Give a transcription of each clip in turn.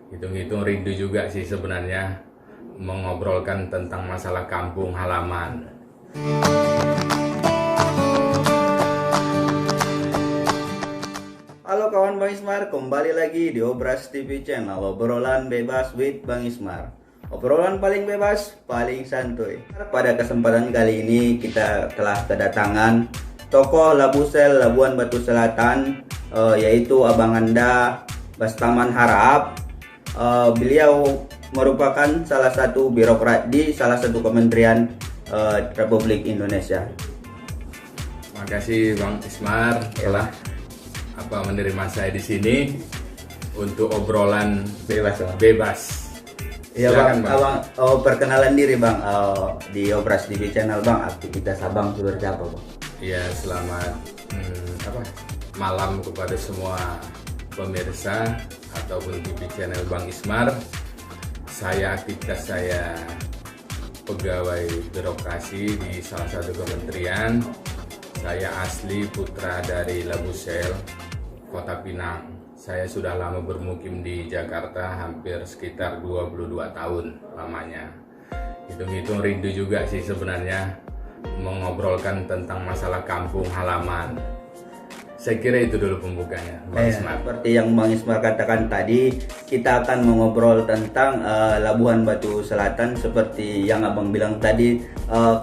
Hitung-hitung rindu juga sih sebenarnya mengobrolkan tentang masalah kampung halaman. Halo kawan Bang Ismar, kembali lagi di Obras TV Channel, obrolan bebas with Bang Ismar. Obrolan paling bebas, paling santuy. Pada kesempatan kali ini kita telah kedatangan tokoh Labusel Labuan Batu Selatan, yaitu Abang Anda Bastaman Harahap. Beliau merupakan salah satu birokrat di salah satu kementerian Republik Indonesia. Makasih Bang Ismar telah menerima saya di sini untuk obrolan bebas. Iya Silakan, bang, perkenalan diri bang di Obras TV Channel bang, aktivitas abang seperti apa bang? Iya, selamat malam kepada semua pemirsa ataupun TV channel Bang Ismar. Aktivitas saya pegawai birokrasi di salah satu kementerian. Saya asli putra dari Labusel, Kota Pinang. Saya sudah lama bermukim di Jakarta, hampir sekitar 22 tahun lamanya. Hitung-hitung rindu juga sih sebenarnya mengobrolkan tentang masalah kampung halaman. Saya kira itu dulu pembukanya, Bang Ismar. Seperti yang Bang Ismar katakan tadi, kita akan mengobrol tentang Labuan Batu Selatan. Seperti yang abang bilang tadi,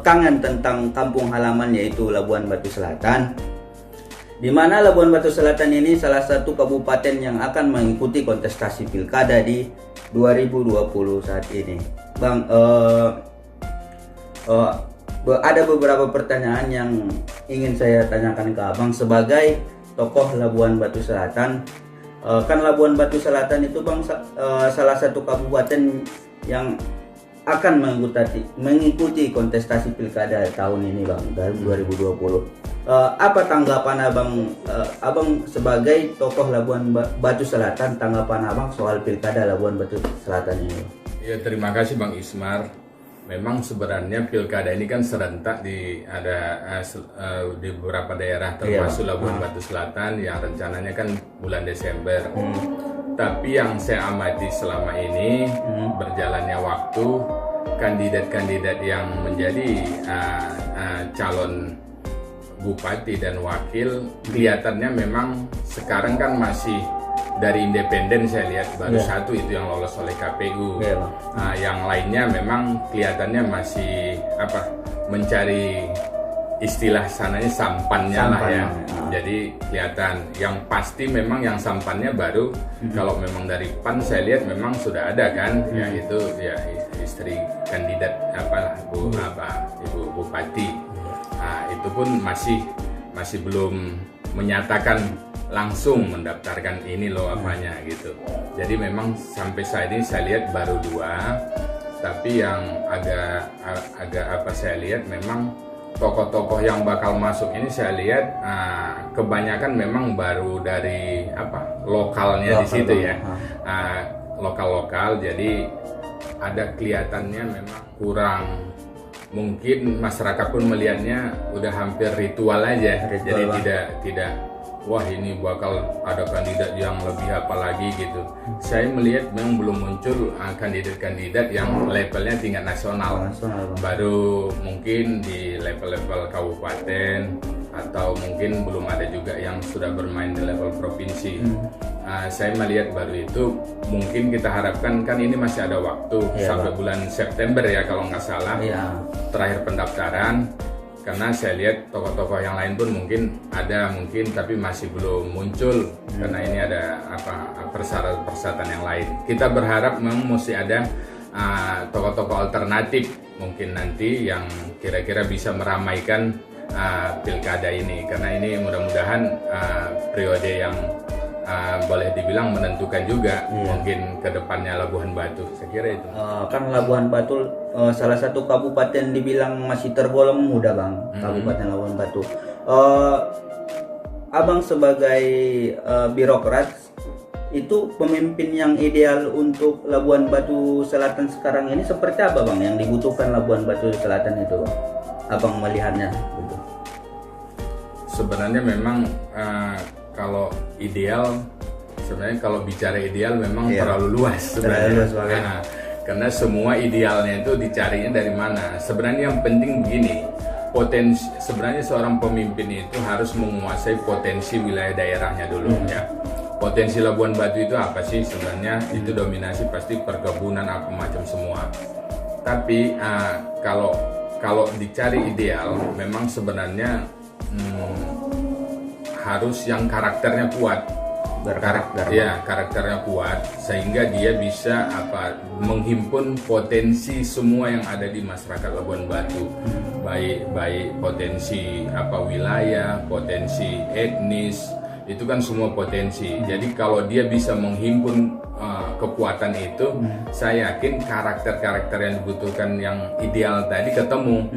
kangen tentang kampung halaman yaitu Labuan Batu Selatan. Di mana Labuan Batu Selatan ini salah satu kabupaten yang akan mengikuti kontestasi pilkada di 2020 saat ini. Bang, ada beberapa pertanyaan yang ingin saya tanyakan ke abang sebagai tokoh Labuan Batu Selatan. Kan Labuan Batu Selatan itu bang salah satu kabupaten yang akan mengikuti kontestasi pilkada tahun ini bang, dari 2020. Apa tanggapan abang sebagai tokoh Labuan Batu Selatan, tanggapan abang soal pilkada Labuan Batu Selatan ini? Ya, terima kasih Bang Ismar. Memang sebenarnya pilkada ini kan serentak di beberapa daerah termasuk Labuan Batu Selatan yang rencananya kan bulan Desember. Tapi yang saya amati selama ini berjalannya waktu, kandidat-kandidat yang menjadi calon bupati dan wakil kelihatannya memang sekarang kan masih dari independen. Saya lihat baru satu itu yang lolos oleh KPU. Yang lainnya memang kelihatannya masih mencari istilah sananya sampannya lah ya. Jadi kelihatan yang pasti memang yang sampannya baru kalau memang dari PAN saya lihat memang sudah ada kan, yaitu ya istri kandidat Ibu Bupati. Itu pun masih belum menyatakan langsung mendaftarkan ini loh apanya gitu. Jadi memang sampai saat ini saya lihat baru 2. Tapi yang agak saya lihat memang tokoh-tokoh yang bakal masuk ini saya lihat kebanyakan memang baru dari lokalnya di situ ya. Lokal-lokal, jadi ada kelihatannya memang kurang. Mungkin masyarakat pun melihatnya udah hampir ritual aja. Jadi tidak wah ini bakal ada kandidat yang lebih apa lagi gitu. Saya melihat memang belum muncul kandidat-kandidat yang levelnya tingkat nasional. Baru mungkin di level-level kabupaten atau mungkin belum ada juga yang sudah bermain di level provinsi. Saya melihat baru itu. Mungkin kita harapkan kan ini masih ada waktu sampai bulan September ya kalau nggak salah terakhir pendaftaran. Karena saya lihat tokoh-tokoh yang lain pun mungkin tapi masih belum muncul karena ini ada persyaratan yang lain. Kita berharap memang mesti ada tokoh-tokoh alternatif mungkin nanti yang kira-kira bisa meramaikan pilkada ini, karena ini mudah-mudahan periode yang boleh dibilang menentukan juga mungkin ke depannya Labuan Batu. Saya kira itu. Kan Labuan Batu salah satu kabupaten dibilang masih tergolong muda bang, Kabupaten Labuan Batu. Abang sebagai birokrat, itu pemimpin yang ideal untuk Labuan Batu Selatan sekarang ini seperti apa bang yang dibutuhkan Labuan Batu Selatan itu bang? Abang melihatnya gitu. Sebenarnya memang kalau ideal Sebenarnya kalau bicara ideal memang Iya. terlalu luas sebenarnya. Terlalu luas banget. Nah, karena semua idealnya itu dicarinya dari mana. Sebenarnya yang penting begini, sebenarnya seorang pemimpin itu harus menguasai potensi wilayah daerahnya dulu ya. Potensi Labuan Batu itu apa sih sebenarnya? Itu dominasi pasti perkebunan apa macam semua. Tapi kalau dicari ideal, memang sebenarnya harus yang karakternya kuat. Karakternya kuat sehingga dia bisa menghimpun potensi semua yang ada di masyarakat Labuan Batu, baik potensi wilayah, potensi etnis, itu kan semua potensi. Jadi kalau dia bisa menghimpun kekuatan itu, saya yakin karakter-karakter yang dibutuhkan yang ideal tadi ketemu.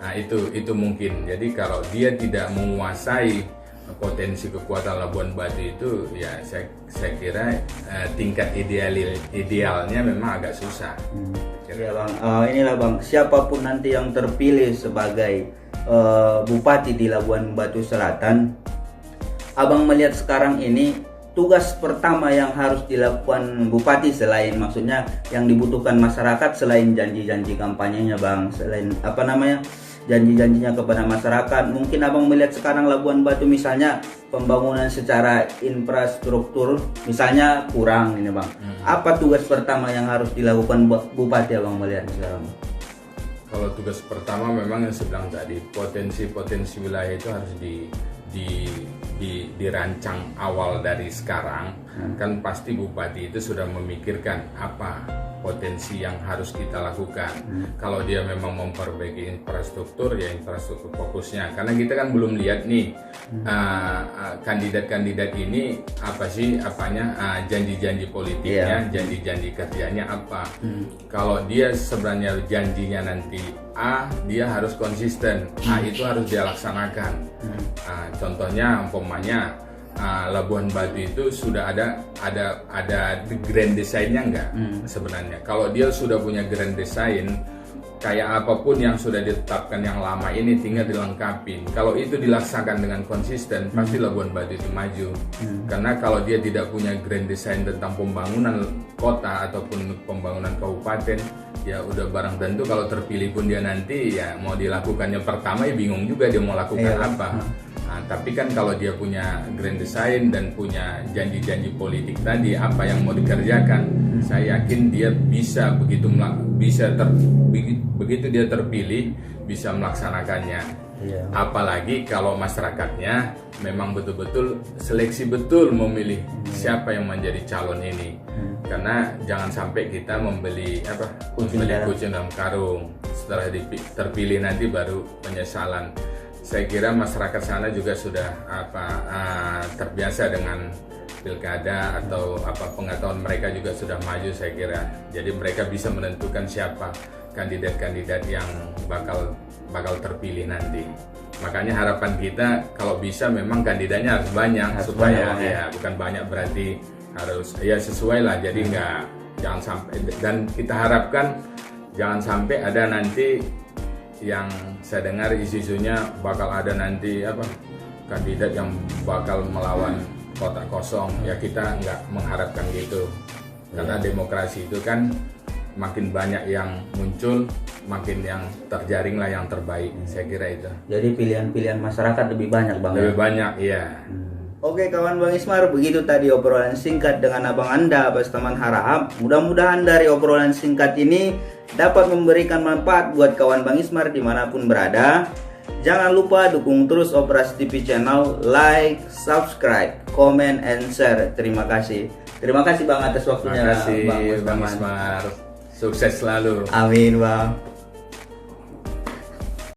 Nah, itu mungkin. Jadi kalau dia tidak menguasai potensi kekuatan Labuan Batu itu, ya saya kira tingkat idealnya memang agak susah. Ya bang, inilah bang, siapapun nanti yang terpilih sebagai bupati di Labuan Batu Selatan, abang melihat sekarang ini tugas pertama yang harus dilakukan bupati, selain maksudnya yang dibutuhkan masyarakat, selain janji-janji kampanyenya bang, selain janji-janjinya kepada masyarakat, mungkin abang melihat sekarang Labuan Batu misalnya pembangunan secara infrastruktur misalnya kurang ini bang. Apa tugas pertama yang harus dilakukan bupati abang melihat sekarang? Kalau tugas pertama memang yang saya bilang tadi, potensi wilayah itu harus dirancang awal dari sekarang. Kan pasti bupati itu sudah memikirkan apa potensi yang harus kita lakukan. Kalau dia memang memperbaiki infrastruktur, ya infrastruktur fokusnya. Karena kita kan belum lihat nih kandidat-kandidat ini apa sih janji-janji politiknya, janji-janji kerjanya apa. Kalau dia sebenarnya janjinya nanti dia harus konsisten. Itu harus dia laksanakan. Contohnya umpamanya Labuan Batu itu sudah ada grand design-nya enggak sebenarnya. Kalau dia sudah punya grand design, kayak apapun yang sudah ditetapkan yang lama ini tinggal dilengkapi. Kalau itu dilaksanakan dengan konsisten, pasti Labuan Batu itu maju. Karena kalau dia tidak punya grand design tentang pembangunan kota ataupun pembangunan kabupaten, ya udah barang tentu kalau terpilih pun dia nanti ya mau dilakukannya pertama ya bingung juga dia mau lakukan apa. Tapi kan kalau dia punya grand design dan punya janji-janji politik tadi apa yang mau dikerjakan, saya yakin dia bisa begitu dia terpilih bisa melaksanakannya. Apalagi kalau masyarakatnya memang betul-betul seleksi betul memilih siapa yang menjadi calon ini. Karena jangan sampai kita membeli kucing dalam karung, setelah terpilih nanti baru penyesalan. Saya kira masyarakat sana juga sudah terbiasa dengan pilkada atau pengetahuan mereka juga sudah maju, saya kira. Jadi mereka bisa menentukan siapa kandidat-kandidat yang bakal terpilih nanti. Makanya harapan kita kalau bisa memang kandidatnya harus banyak supaya bukan banyak berarti harus sesuai lah. Jadi jangan sampai, dan kita harapkan jangan sampai ada nanti yang saya dengar isu-isunya bakal ada nanti kandidat yang bakal melawan kotak kosong. Ya kita nggak mengharapkan gitu, karena demokrasi itu kan makin banyak yang muncul, makin yang terjaring lah yang terbaik. Saya kira itu. Jadi pilihan-pilihan masyarakat lebih banyak bang. Lebih banyak, iya. Oke kawan Bang Ismar, begitu tadi obrolan singkat dengan abang Anda, Bas Taman Harahap. Mudah-mudahan dari obrolan singkat ini dapat memberikan manfaat buat kawan Bang Ismar dimanapun berada. Jangan lupa dukung terus Operasi TV Channel, like, subscribe, comment, and share. Terima kasih. Terima kasih Bang atas waktunya. Terima kasih Bang Ismar. Sukses selalu. Amin Bang.